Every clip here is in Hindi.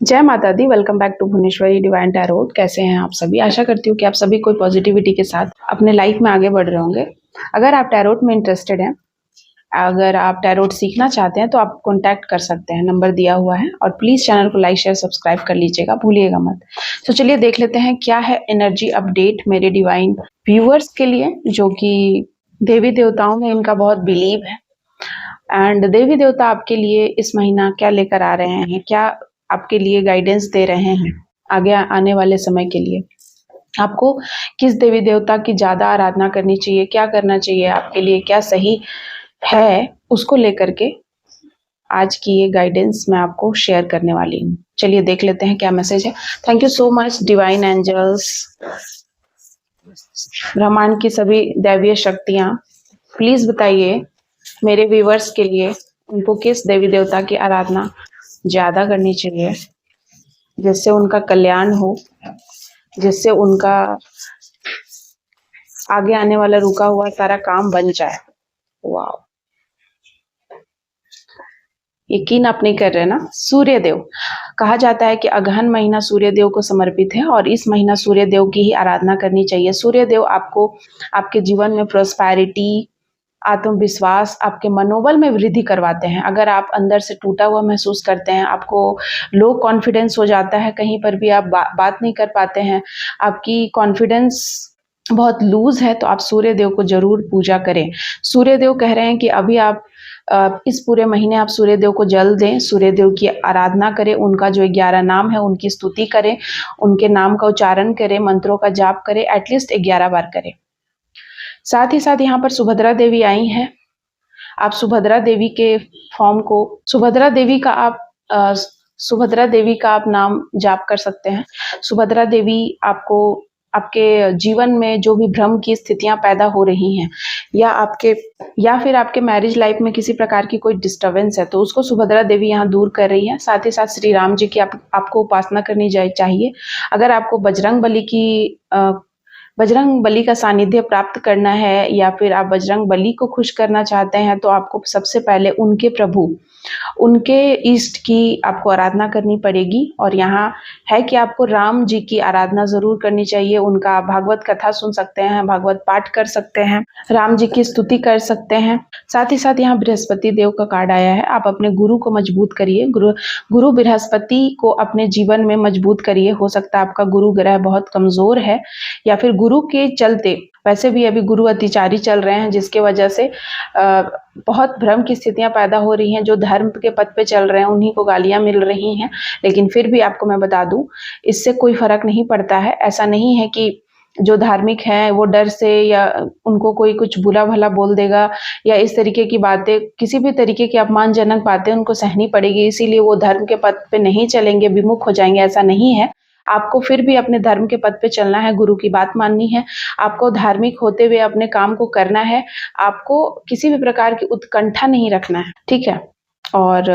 जय माता दी। Welcome back to Bhuvaneshwari divine tarot. कैसे हैं आप सभी? आशा करती हूँ कि आप सभी कोई पॉजिटिविटी के साथ अपने लाइफ में आगे बढ़ रहे होंगे। अगर आप टैरोट में इंटरेस्टेड हैं, अगर आप टैरोट सीखना चाहते हैं तो आप कॉन्टैक्ट कर सकते हैं, नंबर दिया हुआ है। और प्लीज़ चैनल को लाइक शेयर सब्सक्राइब कर लीजिएगा, भूलिएगा मत। तो चलिए देख लेते हैं क्या है एनर्जी अपडेट मेरे डिवाइन व्यूअर्स के लिए, जो कि देवी देवताओं में इनका बहुत बिलीव है। एंड देवी देवता आपके लिए इस महीना क्या लेकर आ रहे हैं, क्या आपके लिए गाइडेंस दे रहे हैं आगे आने वाले समय के लिए। आपको किस देवी देवता की ज़्यादा आराधना करनी चाहिए, क्या करना चाहिए आपके लिए, क्या सही है, उसको लेकर के आज की ये गाइडेंस मैं आपको शेयर करने वाली हूँ। चलिए देख लेते हैं क्या मैसेज है। Thank you so much divine angels, ब्रह्मांड की सभी दैवीय शक्तियाँ, प्लीज़ बताइए मेरे व्यूवर्स के लिए उनको किस देवी देवता की आराधना ज़्यादा करनी चाहिए, जिससे उनका कल्याण हो, जिससे उनका आगे आने वाला रुका हुआ सारा काम बन जाए। वाह, यकीन आप नहीं कर रहे ना। सूर्य देव कहा जाता है कि अगहन महीना सूर्य देव को समर्पित है और इस महीना सूर्य देव की ही आराधना करनी चाहिए। सूर्य देव आपको आपके जीवन में प्रॉस्पेरिटी, आत्मविश्वास, आपके मनोबल में वृद्धि करवाते हैं। अगर आप अंदर से टूटा हुआ महसूस करते हैं, आपको लो कॉन्फिडेंस हो जाता है, कहीं पर भी आप बात नहीं कर पाते हैं, आपकी कॉन्फिडेंस बहुत लूज है, तो आप सूर्य देव को जरूर पूजा करें। सूर्य देव कह रहे हैं कि अभी आप इस पूरे महीने आप सूर्य देव को जल दें, सूर्य देव की आराधना करें, उनका जो 11 नाम है उनकी स्तुति करें, उनके नाम का उच्चारण करें, मंत्रों का जाप करें, एटलीस्ट 11 बार करें। साथ ही साथ यहाँ पर सुभद्रा देवी आई हैं। आप सुभद्रा देवी के फॉर्म को, सुभद्रा देवी का आप नाम जाप कर सकते हैं। सुभद्रा देवी आपको आपके जीवन में जो भी भ्रम की स्थितियां पैदा हो रही हैं, या फिर आपके मैरिज लाइफ में किसी प्रकार की कोई डिस्टर्बेंस है, तो उसको सुभद्रा देवी यहाँ दूर कर रही है। साथ ही साथ श्री राम जी की आपको उपासना करनी चाहिए। अगर आपको बजरंग बली का सानिध्य प्राप्त करना है, या फिर आप बजरंग बली को खुश करना चाहते हैं, तो आपको सबसे पहले उनके प्रभु, उनके इष्ट की आपको आराधना करनी पड़ेगी। और यहाँ है कि आपको राम जी की आराधना जरूर करनी चाहिए। उनका भागवत कथा सुन सकते हैं, भागवत पाठ कर सकते हैं, राम जी की स्तुति कर सकते हैं। साथ ही साथ यहाँ बृहस्पति देव का कार्ड आया है। आप अपने गुरु को मजबूत करिए, गुरु बृहस्पति को अपने जीवन में मजबूत करिए। हो सकता है आपका गुरु ग्रह बहुत कमजोर है, या फिर गुरु के चलते, वैसे भी अभी गुरु अतिचारी चल रहे हैं, जिसके वजह से बहुत भ्रम की स्थितियां पैदा हो रही हैं। जो धर्म के पथ पे चल रहे हैं उन्हीं को गालियां मिल रही हैं। लेकिन फिर भी आपको मैं बता दूं, इससे कोई फर्क नहीं पड़ता है। ऐसा नहीं है कि जो धार्मिक हैं वो डर से, या उनको कोई कुछ बुरा भला बोल देगा, या इस तरीके की बातें, किसी भी तरीके की अपमानजनक बातें उनको सहनी पड़ेगी, इसीलिए वो धर्म के पथ पे नहीं चलेंगे, विमुख हो जाएंगे। ऐसा नहीं है। आपको फिर भी अपने धर्म के पथ पे चलना है, गुरु की बात माननी है, आपको धार्मिक होते हुए अपने काम को करना है, आपको किसी भी प्रकार की उत्कंठा नहीं रखना है, ठीक है। और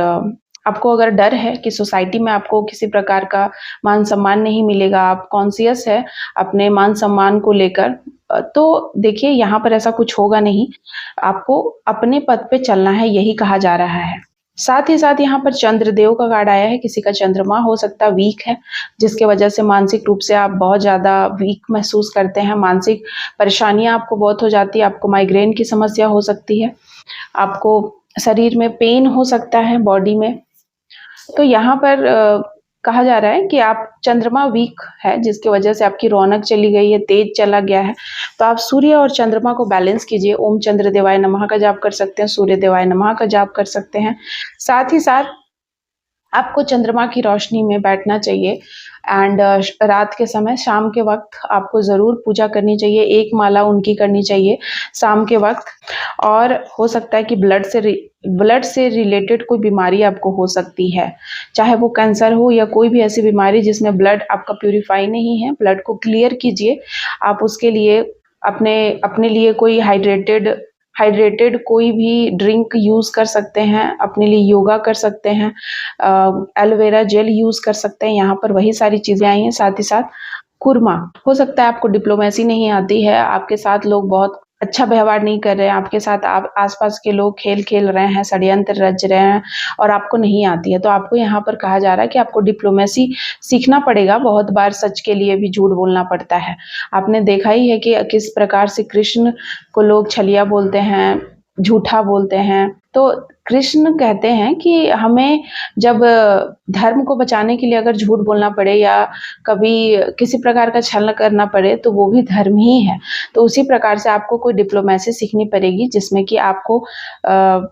आपको अगर डर है कि सोसाइटी में आपको किसी प्रकार का मान सम्मान नहीं मिलेगा, आप कॉन्शियस है अपने मान सम्मान को लेकर, तो देखिए यहाँ पर ऐसा कुछ होगा नहीं। आपको अपने पथ पे चलना है, यही कहा जा रहा है। साथ ही साथ यहाँ पर चंद्रदेव का कार्ड आया है। किसी का चंद्रमा हो सकता है वीक है, जिसके वजह से मानसिक रूप से आप बहुत ज़्यादा वीक महसूस करते हैं, मानसिक परेशानियां आपको बहुत हो जाती है, आपको माइग्रेन की समस्या हो सकती है, आपको शरीर में पेन हो सकता है बॉडी में। तो यहाँ पर कहा जा रहा है कि आप चंद्रमा वीक है, जिसकी वजह से आपकी रौनक चली गई है, तेज चला गया है। तो आप सूर्य और चंद्रमा को बैलेंस कीजिए। ओम चंद्र देवाय नमः का जाप कर सकते हैं, सूर्य देवाय नमः का जाप कर सकते हैं। साथ ही साथ आपको चंद्रमा की रोशनी में बैठना चाहिए। एंड रात के समय, शाम के वक्त आपको ज़रूर पूजा करनी चाहिए, एक माला उनकी करनी चाहिए शाम के वक्त। और हो सकता है कि ब्लड से रिलेटेड कोई बीमारी आपको हो सकती है, चाहे वो कैंसर हो या कोई भी ऐसी बीमारी जिसमें ब्लड आपका प्यूरिफाई नहीं है, ब्लड को क्लियर कीजिए। आप उसके लिए अपने लिए कोई हाइड्रेटेड कोई भी ड्रिंक यूज़ कर सकते हैं, अपने लिए योगा कर सकते हैं, एलोवेरा जेल यूज़ कर सकते हैं। यहाँ पर वही सारी चीज़ें आई हैं। साथ ही साथ कुरमा, हो सकता है आपको डिप्लोमेसी नहीं आती है, आपके साथ लोग बहुत अच्छा व्यवहार नहीं कर रहे हैं आपके साथ, आप आसपास के लोग खेल खेल रहे हैं, षड्यंत्र रच रहे हैं और आपको नहीं आती है, तो आपको यहाँ पर कहा जा रहा है कि आपको डिप्लोमेसी सीखना पड़ेगा। बहुत बार सच के लिए भी झूठ बोलना पड़ता है। आपने देखा ही है कि किस प्रकार से कृष्ण को लोग छलिया बोलते हैं, झूठा बोलते हैं। तो कृष्ण कहते हैं कि हमें जब धर्म को बचाने के लिए अगर झूठ बोलना पड़े या कभी किसी प्रकार का छल करना पड़े तो वो भी धर्म ही है। तो उसी प्रकार से आपको कोई डिप्लोमेसी सीखनी पड़ेगी, जिसमें कि आपको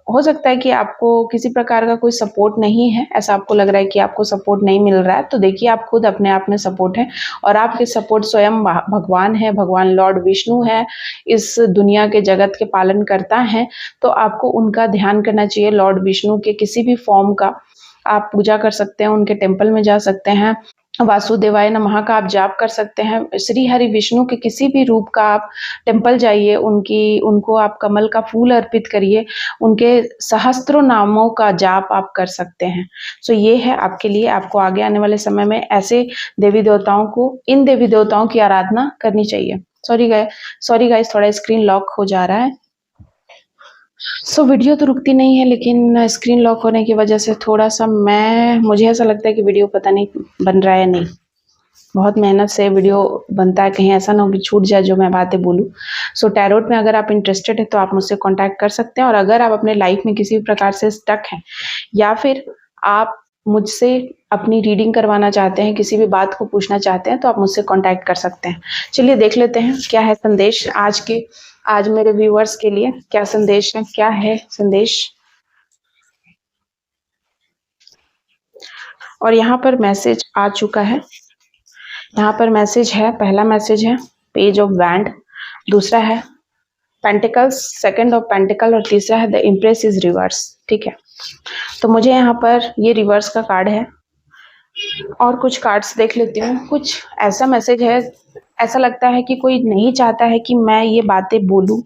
हो सकता है कि आपको किसी प्रकार का कोई सपोर्ट नहीं है, ऐसा आपको लग रहा है कि आपको सपोर्ट नहीं मिल रहा है, तो देखिए आप खुद अपने आप में सपोर्ट है और आपके सपोर्ट स्वयं भगवान है, भगवान लॉर्ड विष्णु है, इस दुनिया के जगत के पालन करता है। तो आपको उनका ध्यान करना चाहिए, लॉर्ड विष्णु के किसी भी फॉर्म का आप पूजा कर सकते हैं, उनके टेम्पल में जा सकते हैं, वासुदेवाय नमः का आप जाप कर सकते हैं, श्री हरि विष्णु के किसी भी रूप का आप टेम्पल जाइए, उनको आप कमल का फूल अर्पित करिए, उनके सहस्त्रों नामों का जाप आप कर सकते हैं। सो ये है आपके लिए, आपको आगे आने वाले समय में ऐसे देवी देवताओं को, इन देवी देवताओं की आराधना करनी चाहिए। सॉरी गाइस, थोड़ा स्क्रीन लॉक हो जा रहा है। वीडियो तो रुकती नहीं है, लेकिन स्क्रीन लॉक होने की वजह से थोड़ा सा मुझे ऐसा लगता है कि वीडियो पता नहीं बन रहा है नहीं। बहुत मेहनत से वीडियो बनता है, कहीं ऐसा ना हो कि छूट जाए जो मैं बातें बोलूँ। टैरोट में अगर आप इंटरेस्टेड है तो आप मुझसे कांटेक्ट कर सकते हैं, और अगर आप अपने लाइफ में किसी भी प्रकार से स्टक हैं या फिर आप मुझसे अपनी रीडिंग करवाना चाहते हैं, किसी भी बात को पूछना चाहते हैं, तो आप मुझसे कांटेक्ट कर सकते हैं। चलिए देख लेते हैं क्या है संदेश आज मेरे व्यूअर्स के लिए, क्या संदेश है, क्या है संदेश। और यहाँ पर मैसेज आ चुका है। यहाँ पर मैसेज है, पहला मैसेज है पेज ऑफ वैंड, दूसरा है पेंटिकल्स, सेकंड ऑफ पेंटिकल, और तीसरा है द इम्प्रेस इज रिवर्स। ठीक है, तो मुझे यहाँ पर ये रिवर्स का कार्ड है और कुछ कार्ड्स देख लेती हूँ। कुछ ऐसा मैसेज है, ऐसा लगता है कि कोई नहीं चाहता है कि मैं ये बातें बोलूँ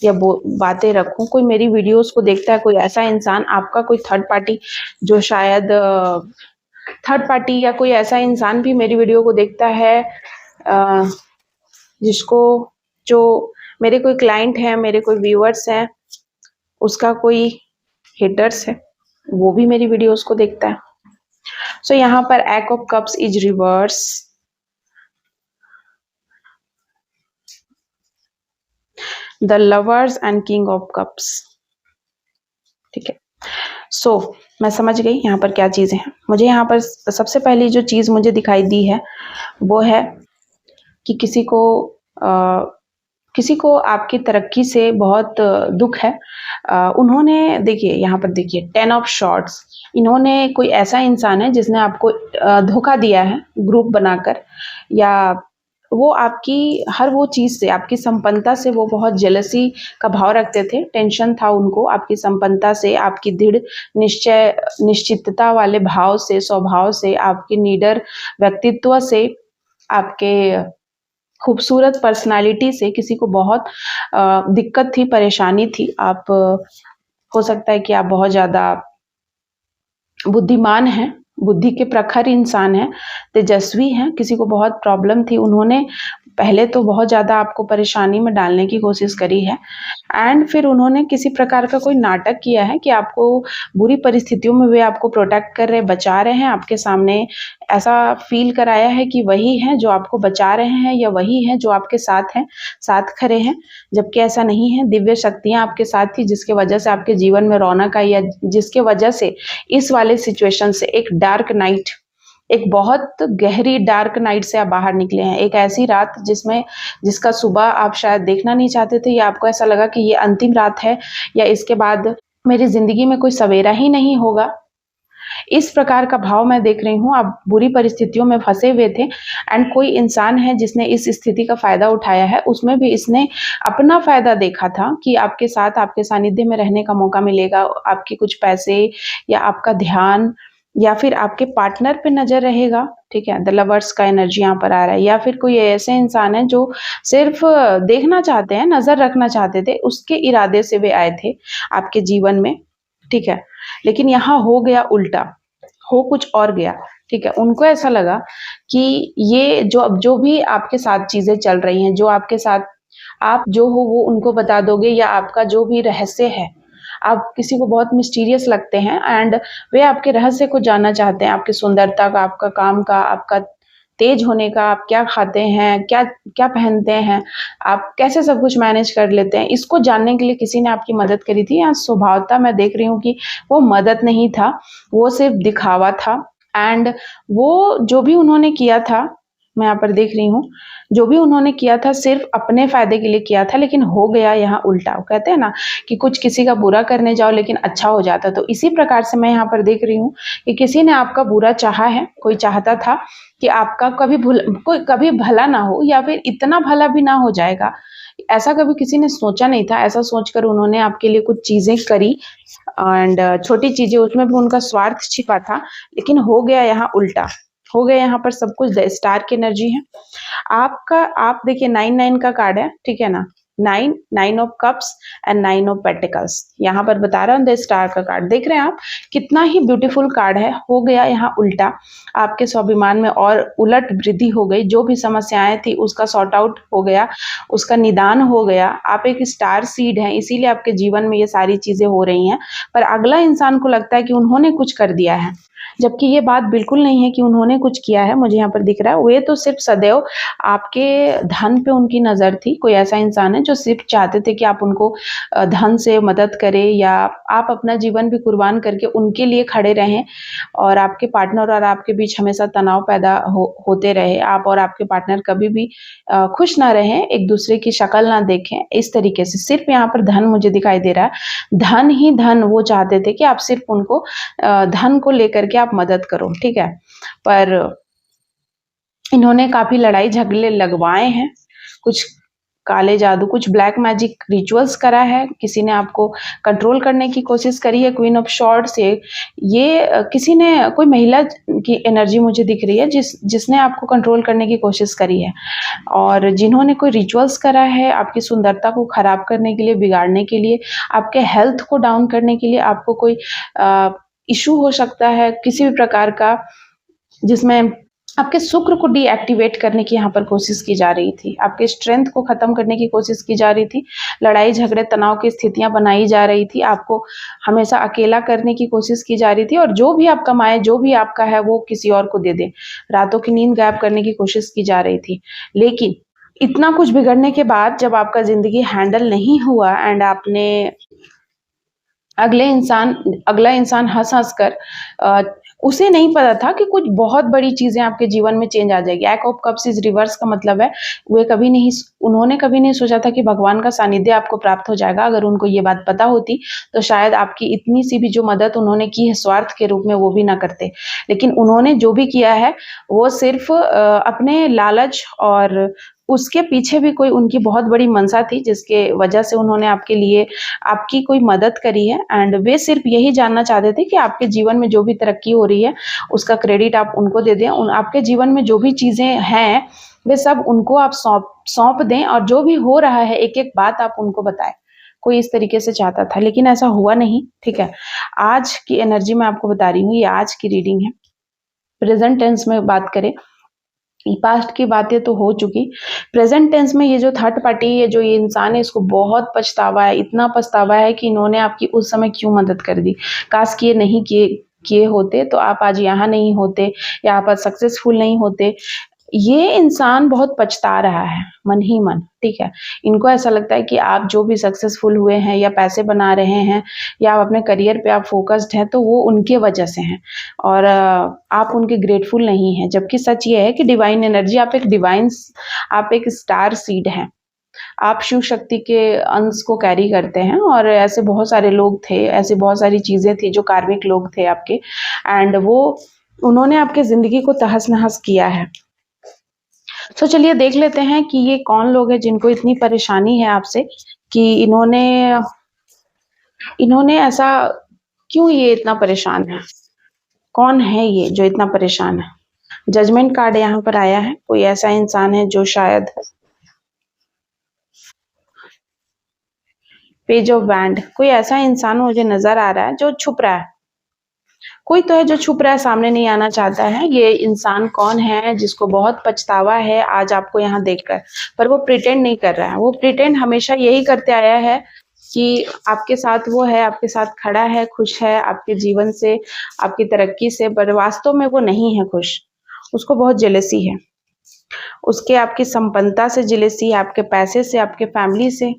या बातें रखूं। कोई मेरी वीडियोस को देखता है, कोई ऐसा इंसान, आपका कोई थर्ड पार्टी जो शायद थर्ड पार्टी या कोई ऐसा इंसान भी मेरी वीडियो को देखता है, जिसको, जो मेरे कोई क्लाइंट है, मेरे कोई व्यूअर्स हैं, उसका कोई हेटर्स है, वो भी मेरी वीडियोस को देखता है। सो यहाँ पर eight of cups is reverse, the lovers and king of cups. ठीक है, मैं समझ गई यहाँ पर क्या चीजें हैं। मुझे यहाँ पर सबसे पहली जो चीज मुझे दिखाई दी है वो है कि किसी को आपकी तरक्की से बहुत दुख है। उन्होंने, देखिए यहाँ पर देखिए 10 ऑफ शॉर्ट्स, इन्होंने, कोई ऐसा इंसान है जिसने आपको धोखा दिया है ग्रुप बनाकर, या वो आपकी हर वो चीज़ से, आपकी संपन्नता से वो बहुत जेलसी का भाव रखते थे, टेंशन था उनको आपकी संपन्नता से, आपकी दृढ़ निश्चितता वाले भाव से, स्वभाव से, आपके निडर व्यक्तित्व से, आपके खूबसूरत पर्सनालिटी से किसी को बहुत दिक्कत थी, परेशानी थी। आप, हो सकता है कि आप बहुत ज़्यादा बुद्धिमान हैं, बुद्धि के प्रखर इंसान हैं, तेजस्वी हैं, किसी को बहुत प्रॉब्लम थी। उन्होंने पहले तो बहुत ज़्यादा आपको परेशानी में डालने की कोशिश करी है, एंड फिर उन्होंने किसी प्रकार का कोई नाटक किया है कि आपको बुरी परिस्थितियों में वे आपको प्रोटेक्ट कर रहे, बचा रहे हैं, आपके सामने ऐसा फील कराया है कि वही हैं जो आपको बचा रहे हैं, या वही हैं जो आपके साथ हैं, साथ खड़े हैं, जबकि ऐसा नहीं है। दिव्य शक्तियाँ आपके साथ थी, जिसके वजह से आपके जीवन में रौनक आई, या जिसके वजह से इस वाले सिचुएशन से, एक डार्क नाइट, एक बहुत गहरी डार्क नाइट से आप बाहर निकले हैं। एक ऐसी रात जिसका सुबह आप शायद देखना नहीं चाहते थे, या आपको ऐसा लगा कि ये अंतिम रात है, या इसके बाद मेरी जिंदगी में कोई सवेरा ही नहीं होगा। इस प्रकार का भाव मैं देख रही हूँ। आप बुरी परिस्थितियों में फंसे हुए थे, एंड कोई इंसान है जिसने इस स्थिति का फायदा उठाया है। उसमें भी इसने अपना फायदा देखा था कि आपके साथ, आपके सानिध्य में रहने का मौका मिलेगा, आपके कुछ पैसे या आपका ध्यान या फिर आपके पार्टनर पे नजर रहेगा। ठीक है, द लवर्स का एनर्जी यहाँ पर आ रहा है, या फिर कोई ऐसे इंसान है जो सिर्फ देखना चाहते हैं, नजर रखना चाहते थे, उसके इरादे से वे आए थे आपके जीवन में। ठीक है, लेकिन यहाँ हो गया उल्टा, हो कुछ और गया। ठीक है, उनको ऐसा लगा कि ये जो भी आपके साथ चीजें चल रही हैं, जो आपके साथ आप जो हो वो उनको बता दोगे, या आपका जो भी रहस्य है, आप किसी को बहुत मिस्टीरियस लगते हैं एंड वे आपके रहस्य को जानना चाहते हैं, आपकी सुंदरता का, आपका काम का, आपका तेज होने का, आप क्या खाते हैं, क्या क्या पहनते हैं, आप कैसे सब कुछ मैनेज कर लेते हैं, इसको जानने के लिए किसी ने आपकी मदद करी थी। या स्वभावतः मैं देख रही हूँ कि वो मदद नहीं था, वो सिर्फ दिखावा था। एंड वो जो भी उन्होंने किया था, मैं यहाँ पर देख रही हूँ, जो भी उन्होंने किया था सिर्फ अपने फायदे के लिए किया था, लेकिन हो गया यहाँ उल्टा। वो कहते हैं ना कि कुछ किसी का बुरा करने जाओ लेकिन अच्छा हो जाता, तो इसी प्रकार से मैं यहाँ पर देख रही हूँ कि किसी ने आपका बुरा चाहा है, कोई चाहता था कि आपका कोई कभी भला ना हो, या फिर इतना भला भी ना हो जाएगा, ऐसा कभी किसी ने सोचा नहीं था। ऐसा सोचकर उन्होंने आपके लिए कुछ चीजें करी, एंड छोटी चीजें, उसमें भी उनका स्वार्थ छिपा था, लेकिन हो गया यहाँ उल्टा। हो गया यहाँ पर सब कुछ द स्टार की एनर्जी है आपका। आप देखिए 9 का कार्ड है, ठीक है ना, 9 of cups and 9 of pentacles, यहाँ पर बता रहा हूँ द स्टार का कार्ड। देख रहे हैं आप कितना ही ब्यूटीफुल कार्ड है। हो गया यहाँ उल्टा, आपके स्वाभिमान में और उलट वृद्धि हो गई, जो भी समस्याएं थी उसका सॉर्ट आउट हो गया, उसका निदान हो गया। आप एक स्टार सीड हैं, इसीलिए आपके जीवन में ये सारी चीजें हो रही हैं, पर अगला इंसान को लगता है कि उन्होंने कुछ कर दिया है, जबकि ये बात बिल्कुल नहीं है कि उन्होंने कुछ किया है। मुझे यहाँ पर दिख रहा है वे तो सिर्फ सदैव आपके धन पे उनकी नजर थी। कोई ऐसा इंसान है जो सिर्फ चाहते थे कि आप उनको धन से मदद करें, या आप अपना जीवन भी कुर्बान करके उनके लिए खड़े रहें, और आपके पार्टनर और आपके बीच हमेशा तनाव पैदा होते रहे, आप और आपके पार्टनर कभी भी खुश ना रहें, एक दूसरे की शक्ल ना देखें। इस तरीके से सिर्फ यहाँ पर धन मुझे दिखाई दे रहा है, धन ही धन। वो चाहते थे कि आप सिर्फ उनको धन को लेकर के आप मदद करो, ठीक है, पर इन्होंने काफी लड़ाई झगड़े लगवाए हैं, कुछ काले जादू, कुछ ब्लैक मैजिक रिचुअल्स करा है, किसी ने आपको कंट्रोल करने की कोशिश करी है। क्वीन ऑफ शॉर्ट्स से ये किसी ने, कोई महिला की एनर्जी मुझे दिख रही है जिसने आपको कंट्रोल करने की कोशिश करी है, और जिन्होंने कोई रिचुअल्स करा है आपकी सुंदरता को खराब करने के लिए, बिगाड़ने के लिए, आपके हेल्थ को डाउन करने के लिए। आपको कोई इशू हो सकता है किसी भी प्रकार का, जिसमें आपके शुक्र को डीएक्टिवेट करने की यहाँ पर कोशिश की जा रही थी, आपके स्ट्रेंथ को खत्म करने की कोशिश की जा रही थी, लड़ाई झगड़े तनाव की स्थितियां बनाई जा रही थी, आपको हमेशा अकेला करने की कोशिश की जा रही थी, और जो भी आप कमाए, जो भी आपका है वो किसी और को दे दे, रातों की नींद गायब करने की कोशिश की जा रही थी। लेकिन इतना कुछ बिगड़ने के बाद जब आपका जिंदगी हैंडल नहीं हुआ, एंड आपने अगला इंसान हंस हंस कर, उसे नहीं पता था कि कुछ बहुत बड़ी चीजें आपके जीवन में चेंज आ जाएगी। Act of cups is reverse का मतलब है, उन्होंने कभी नहीं सोचा था कि भगवान का सानिध्य आपको प्राप्त हो जाएगा। अगर उनको ये बात पता होती तो शायद आपकी इतनी सी भी जो मदद उन्होंने की है स्वार्थ के रूप में, वो भी ना करते। लेकिन उन्होंने जो भी किया है वो सिर्फ अपने लालच, और उसके पीछे भी कोई उनकी बहुत बड़ी मंशा थी, जिसके वजह से उन्होंने आपके लिए आपकी कोई मदद करी है। एंड वे सिर्फ यही जानना चाहते थे कि आपके जीवन में जो भी तरक्की हो रही है उसका क्रेडिट आप उनको दे दें, आपके जीवन में जो भी चीजें हैं वे सब उनको आप सौंप दें, और जो भी हो रहा है एक एक बात आप उनको बताएं। कोई इस तरीके से चाहता था, लेकिन ऐसा हुआ नहीं, ठीक है। आज की एनर्जी मैं आपको बता रही हूँ, ये आज की रीडिंग है। प्रेजेंट टेंस में बात करें, पास्ट की बातें तो हो चुकी, प्रेजेंट टेंस में ये जो थर्ड पार्टी, ये जो ये इंसान है, इसको बहुत पछतावा है, इतना पछतावा है कि इन्होंने आपकी उस समय क्यों मदद कर दी। काश कि ये नहीं किए होते तो आप आज यहाँ नहीं होते, या आप आज सक्सेसफुल नहीं होते। ये इंसान बहुत पछता रहा है मन ही मन, ठीक है। इनको ऐसा लगता है कि आप जो भी सक्सेसफुल हुए हैं, या पैसे बना रहे हैं, या आप अपने करियर पे आप फोकस्ड हैं, तो वो उनके वजह से हैं, और आप उनके ग्रेटफुल नहीं हैं। जबकि सच ये है कि डिवाइन एनर्जी, आप एक स्टार सीड हैं, आप शिव शक्ति के अंश को कैरी करते हैं, और ऐसे बहुत सारे लोग थे, ऐसे बहुत सारी चीजें थी जो कार्मिक लोग थे आपके, एंड उन्होंने आपके जिंदगी को तहस नहस किया है। तो चलिए देख लेते हैं कि ये कौन लोग हैं जिनको इतनी परेशानी है आपसे, कि इन्होंने ऐसा क्यों, ये इतना परेशान है, कौन है ये जो इतना परेशान है। जजमेंट कार्ड यहाँ पर आया है, कोई ऐसा इंसान है जो शायद, पेज ऑफ बैंड, कोई ऐसा इंसान मुझे नजर आ रहा है जो छुप रहा है, कोई तो है जो छुप रहा है, सामने नहीं आना चाहता है। ये इंसान कौन है जिसको बहुत पछतावा है आज आपको यहाँ देखकर, पर वो प्रिटेंड नहीं कर रहा है। वो प्रिटेंड हमेशा यही करते आया है कि आपके साथ वो है, आपके साथ खड़ा है, खुश है आपके जीवन से, आपकी तरक्की से, पर वास्तव में वो नहीं है खुश। उसको बहुत जेलसी है, उसके आपकी संपन्नता से जेलसी है, आपके पैसे से, आपके फैमिली से,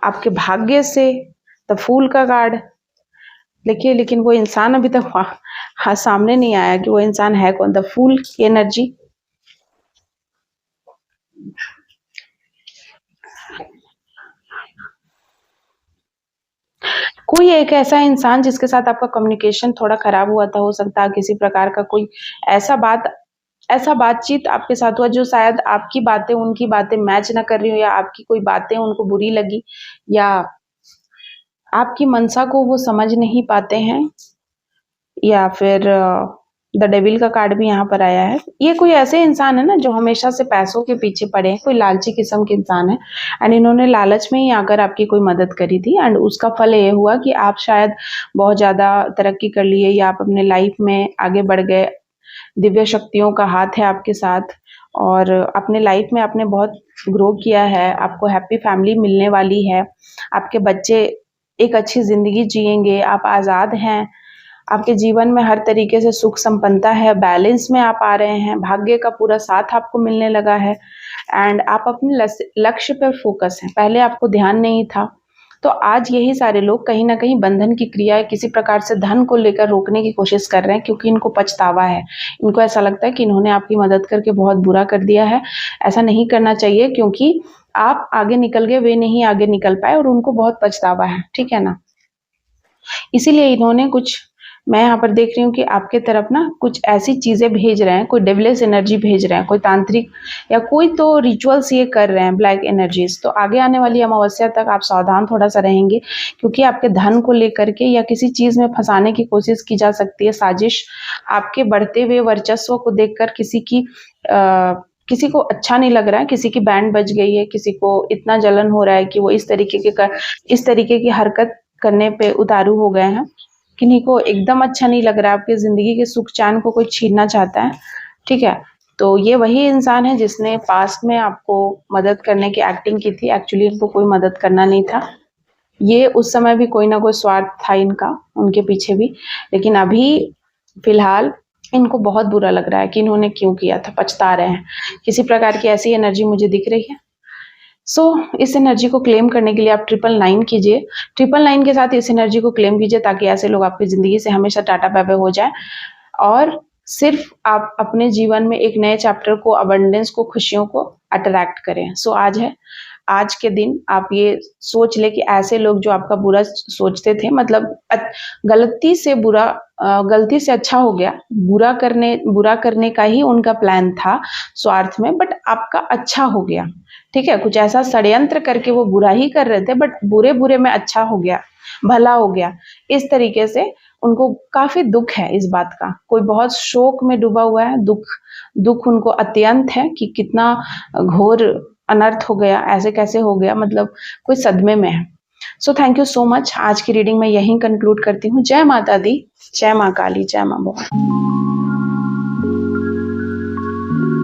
आपके भाग्य से। द फूल का कार्ड देखिए, लेकिन वो इंसान अभी तक हाँ सामने नहीं आया कि वो इंसान है कौन। द फूल की एनर्जी, कोई एक ऐसा इंसान जिसके साथ आपका कम्युनिकेशन थोड़ा खराब हुआ था, हो सकता है किसी प्रकार का कोई ऐसा बातचीत आपके साथ हुआ जो शायद आपकी बातें उनकी बातें मैच ना कर रही हो, या आपकी कोई बातें उनको बुरी लगी, या आपकी मनसा को वो समझ नहीं पाते हैं, या फिर द डेविल का कार्ड भी यहाँ पर आया है। ये कोई ऐसे इंसान है ना जो हमेशा से पैसों के पीछे पड़े हैं, कोई लालची किस्म के इंसान है, एंड इन्होंने लालच में ही आकर आपकी कोई मदद करी थी, एंड उसका फल ये हुआ कि आप शायद बहुत ज़्यादा तरक्की कर लिए, या आप अपने लाइफ में आगे बढ़ गए। दिव्य शक्तियों का हाथ है आपके साथ, और अपने लाइफ में आपने बहुत ग्रो किया है। आपको हैप्पी फैमिली मिलने वाली है, आपके बच्चे एक अच्छी ज़िंदगी जिएंगे, आप आज़ाद हैं, आपके जीवन में हर तरीके से सुख संपन्नता है, बैलेंस में आप आ रहे हैं, भाग्य का पूरा साथ आपको मिलने लगा है, एंड आप अपने लक्ष्य पर फोकस हैं। पहले आपको ध्यान नहीं था, तो आज यही सारे लोग कहीं ना कहीं बंधन की क्रिया किसी प्रकार से धन को लेकर रोकने की कोशिश कर रहे हैं, क्योंकि इनको पछतावा है। इनको ऐसा लगता है कि इन्होंने आपकी मदद करके बहुत बुरा कर दिया है। ऐसा नहीं करना चाहिए, क्योंकि आप आगे निकल गए, वे नहीं आगे निकल पाए, और उनको बहुत पछतावा है, ठीक है ना। इसीलिए इन्होंने कुछ, मैं यहाँ पर देख रही हूँ कि आपके तरफ ना कुछ ऐसी चीज़ें भेज रहे हैं, कोई डेविलिश एनर्जी भेज रहे हैं, कोई तांत्रिक या कोई तो रिचुअल्स ये कर रहे हैं, ब्लैक एनर्जीज। तो आगे आने वाली अमावस्या तक आप सावधान थोड़ा सा रहेंगे, क्योंकि आपके धन को लेकर के या किसी चीज़ में फंसाने की कोशिश की जा सकती है। साजिश आपके बढ़ते हुए वर्चस्व को देखकर किसी को अच्छा नहीं लग रहा है, किसी की बैंड बज गई है, किसी को इतना जलन हो रहा है कि वो इस तरीके की हरकत करने पे उतारू हो गए हैं। किन्हीं को एकदम अच्छा नहीं लग रहा है, आपकी ज़िंदगी के सुख चैन को कोई छीनना चाहता है, ठीक है। तो ये वही इंसान है जिसने पास्ट में आपको मदद करने की एक्टिंग की थी। एक्चुअली इनको कोई मदद करना नहीं था, ये उस समय भी कोई ना कोई स्वार्थ था इनका, उनके पीछे भी। लेकिन अभी फिलहाल इनको बहुत बुरा लग रहा है कि इन्होंने क्यों किया था, पछता रहे हैं। किसी प्रकार की ऐसी एनर्जी मुझे दिख रही है। इस एनर्जी को क्लेम करने के लिए आप 999 कीजिए। 999 के साथ इस एनर्जी को क्लेम कीजिए, ताकि ऐसे लोग आपकी ज़िंदगी से हमेशा टाटा बाय बाय हो जाए, और सिर्फ आप अपने जीवन में एक नए चैप्टर को, अबंडेंस को, खुशियों को अट्रैक्ट करें। आज के दिन आप ये सोच ले कि ऐसे लोग जो आपका बुरा सोचते थे, मतलब गलती से अच्छा हो गया, बुरा करने का ही उनका प्लान था स्वार्थ में, बट आपका अच्छा हो गया, ठीक है। कुछ ऐसा षड्यंत्र करके वो बुरा ही कर रहे थे, बट बुरे में अच्छा हो गया, भला हो गया। इस तरीके से उनको काफी दुख है इस बात का, कोई बहुत शोक में डूबा हुआ है, दुख उनको अत्यंत है कि कितना घोर अनर्थ हो गया, ऐसे कैसे हो गया, मतलब कोई सदमे में है। Thank you so much. आज की रीडिंग मैं यहीं कंक्लूड करती हूँ। जय माता दी, जय माँ काली, जय माँ भवानी।